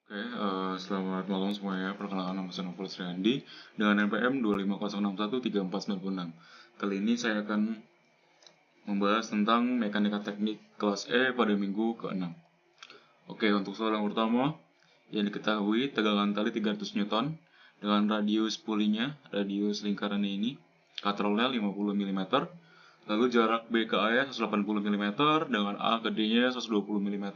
Selamat malam semuanya. Perkenalkan, nama saya Novel Sriandi dengan NPM 250613496. Kali ini saya akan membahas tentang mekanika teknik kelas E pada minggu ke-6. Oke, untuk soal yang pertama, yang diketahui tegangan tali 300 Newton dengan radius pulinya, radius lingkarannya ini, katrolnya 50 mm, lalu jarak B ke A nya 180 mm, dengan A ke D nya 120 mm,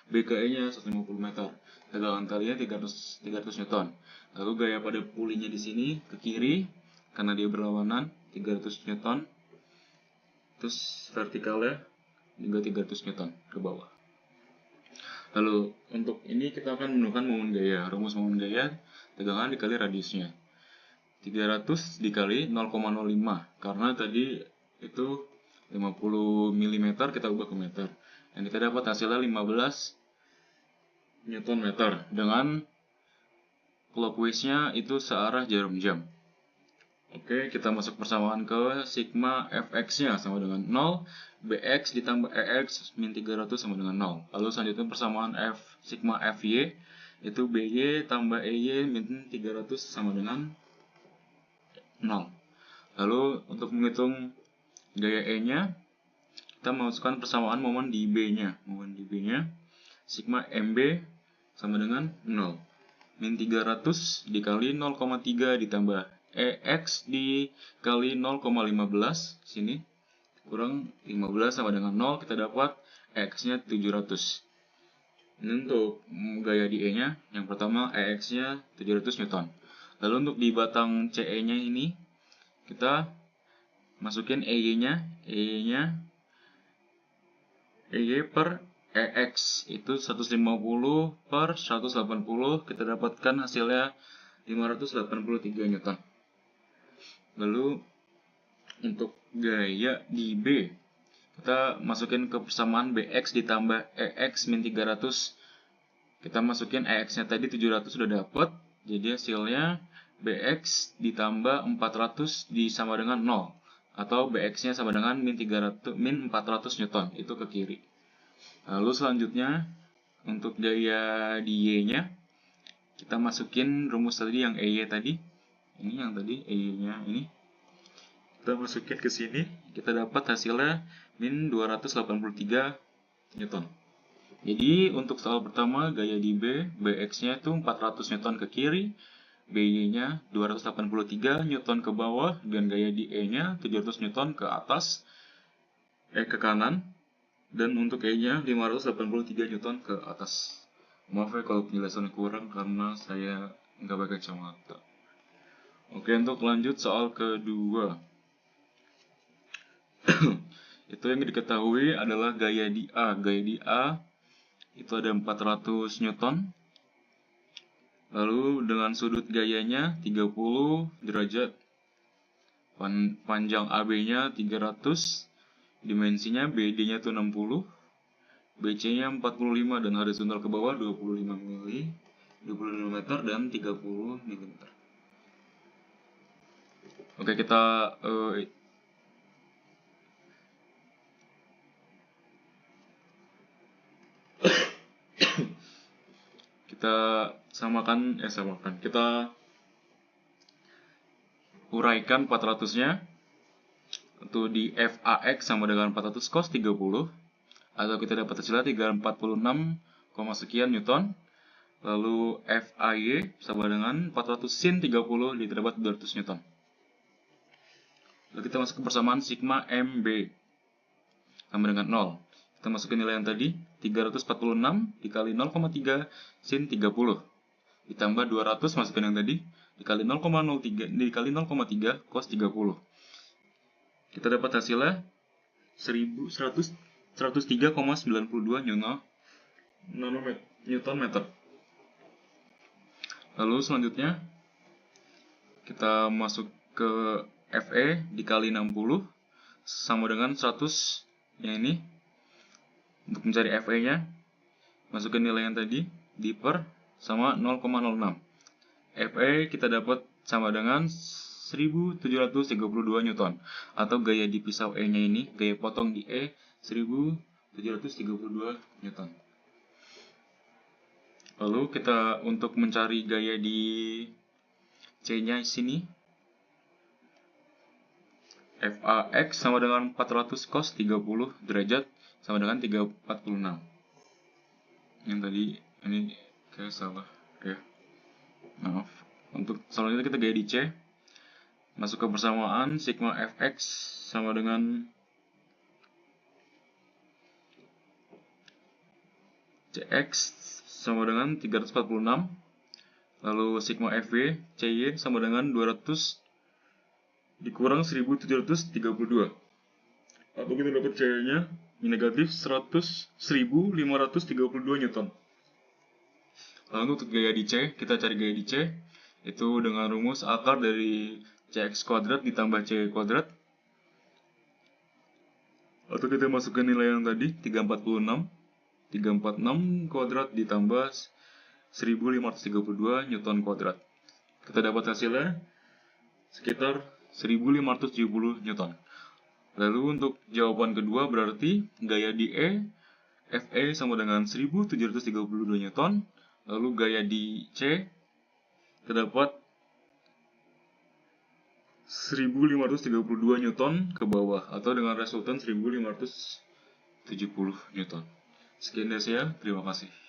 B ke E nya 150 meter. Tegangan talinya 300 Newton. Lalu gaya pada pulinya di sini ke kiri karena dia berlawanan 300 Newton. Terus vertikalnya juga 300 Newton ke bawah. Lalu untuk ini kita akan menemukan momen gaya. Rumus momen gaya tegangan dikali radiusnya. 300 dikali 0,05 karena tadi itu 50 mm kita ubah ke meter. Dan kita dapat hasilnya 15 Newton meter dengan clockwise-nya itu searah jarum jam. Oke, kita masuk persamaan ke sigma fx-nya sama dengan 0, bx ditambah ex min 300 sama dengan 0. Lalu selanjutnya persamaan f sigma fy itu by tambah ey min 300 sama dengan 0. Lalu untuk menghitung gaya e-nya, kita masukkan persamaan momen di b-nya. Momen di b-nya sigma mb sama dengan 0. Min 300 dikali 0,3 ditambah EX dikali 0,15 sini kurang 15 sama dengan 0, kita dapat EX nya 700. Ini untuk gaya di E nya, yang pertama EX nya 700 Newton. Lalu untuk di batang CE nya ini kita masukin EY nya EY per EX itu 150 per 180, kita dapatkan hasilnya 583 Newton. Lalu untuk gaya di B, kita masukin ke persamaan BX ditambah EX min 300. Kita masukin EX nya tadi 700 sudah dapat, jadi hasilnya BX ditambah 400 sama dengan 0, atau BX nya sama dengan min 400 Newton, itu ke kiri. Lalu selanjutnya untuk gaya di Y nya, kita masukin rumus tadi yang EY tadi. Ini yang tadi EY nya ini. Kita masukin ke sini, kita dapat hasilnya min 283 Newton. Jadi untuk soal pertama gaya di B, BX nya itu 400 Newton ke kiri, BY nya 283 Newton ke bawah, dan gaya di E nya 700 Newton ke atas, ke kanan. Dan untuk E-nya 583 Newton ke atas. Maaf ya kalau penjelasan kurang karena saya nggak pakai kacamata. Oke, untuk lanjut soal kedua. Itu yang diketahui adalah gaya di A. Gaya di A itu ada 400 Newton. Lalu dengan sudut gayanya 30 derajat. Panjang AB-nya 300. Dimensinya BD-nya itu 60. BC-nya 45 dan horizontal ke bawah 25 meter dan 30 mm. Oke, kita samakan. Kita uraikan 400-nya. Untuk di FAX sama dengan 400 cos 30, atau kita dapat hasilnya 346, sekian Newton. Lalu FAY sama dengan 400 sin 30 didapat 200 Newton. Lalu kita masuk ke persamaan sigma MB sama dengan 0. Kita masukin nilai yang tadi, 346 dikali 0,3 sin 30 ditambah 200, masukkan yang tadi, dikali 0,03 dikali 0,3 cos 30. Kita dapat hasilnya 103,92 Newton meter. Lalu selanjutnya kita masuk ke FE dikali 60 sama dengan 100 yang ini. Untuk mencari FE nya masukkan nilai yang tadi di per sama 0,06. FE kita dapat sama dengan 1732 Newton, atau gaya di pisau E nya ini, gaya potong di E 1732 Newton. Lalu kita untuk mencari gaya di C-nya sini, FAX sama dengan 400 cos 30 derajat sama dengan 346. Yang tadi ini kayak salah ya. Maaf. Untuk selanjutnya kita gaya di C. Masuk ke persamaan, sigma fx sama dengan cx sama dengan 346. Lalu sigma fv, cy sama dengan 200 dikurang 1732. Atau kita dapat cy-nya negatif 1532 Newton. Lalu untuk gaya di C, kita cari gaya di C itu dengan rumus akar dari cx kuadrat ditambah c kuadrat. Atau kita masukkan nilai yang tadi 346 kuadrat ditambah 1532 Newton kuadrat. Kita dapat hasilnya sekitar 1570 Newton. Lalu untuk jawaban kedua berarti gaya di E, Fa sama dengan 1732 Newton. Lalu gaya di C terdapat 1532 Newton ke bawah atau dengan resultan 1570 Newton. Sekian dari saya, terima kasih.